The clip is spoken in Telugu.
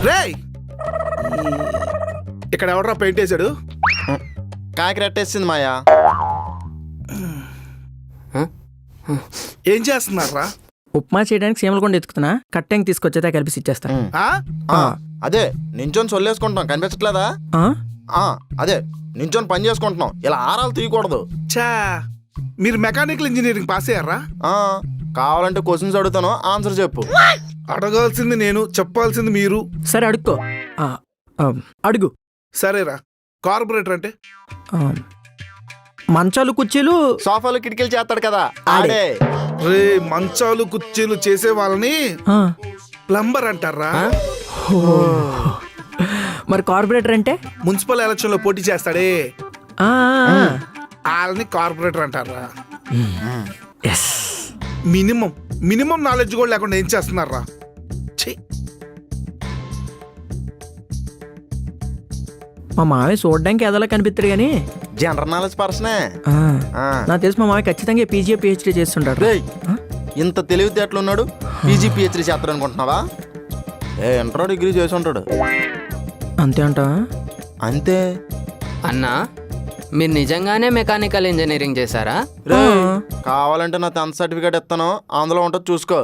రేయ్ ఇక్కడ ఎవడరా పెయింట్ వేసాడు? కాకి రెట్టేసింది మాయా. ఏం చేస్తున్నారా? ఉప్మా చేయడానికి సీమల కొండ ఎత్తుకుతున్నా, కట్టెంకి తీసుకొచ్చేదా కలిపి ఇచ్చేస్తా. అదే నించొని సొల్లేసుకుంటున్నాం, కనిపించట్లేదా? అదే నించొని పని చేసుకుంటున్నాం, ఇలా ఆరాలు తీయకూడదు. చా, మీరు మెకానికల్ ఇంజనీరింగ్ పాస్ అయ్యారా? కావాలంటే క్వశ్చన్స్ అడుగుతాను, ఆన్సర్ చెప్పు. అడగాల్సింది నేను, చెప్పాల్సింది మీరు. సరే అడుక్కో. అడుగు. సరేరా, కార్పొరేటర్ అంటే? మంచాలు కుర్చీలు సోఫాలు కిటికీలు చేస్తాడు కదా ఆడే. రే, మంచాలు కుర్చీలు చేసే వాళ్ళని ప్లంబర్ అంటారా? మరి కార్పొరేటర్ అంటే? మున్సిపల్ ఎలక్షన్ లో పోటీ చేస్తాడే వాళ్ళని కార్పొరేటర్ అంటారా? మినిమం నాలెడ్జ్ కూడా లేకుండా ఏం చేస్తున్నారా? మా మావయ్య చూడడానికి ఎదలా కనిపిస్తాడు కానీ జనరల్ నాలెడ్జ్ పర్సనే. నాకు తెలిసి మా మావయ్య ఖచ్చితంగా పీజీ పిహెచ్డీ చేస్తుంటాడు. ఇంత తెలివితేటలు ఉన్నాడు, పీజీ పిహెచ్డీ చేస్తాడు అనుకుంటున్నావా? ఇంటర్ డిగ్రీ చేసి ఉంటాడు. అంతే అంట. అంతే అన్నా, మీరు నిజంగానే మెకానికల్ ఇంజనీరింగ్ చేశారా? కావాలంటే నా 10th సర్టిఫికేట్ ఇస్తాను, అందులో ఉంటుంది చూసుకో.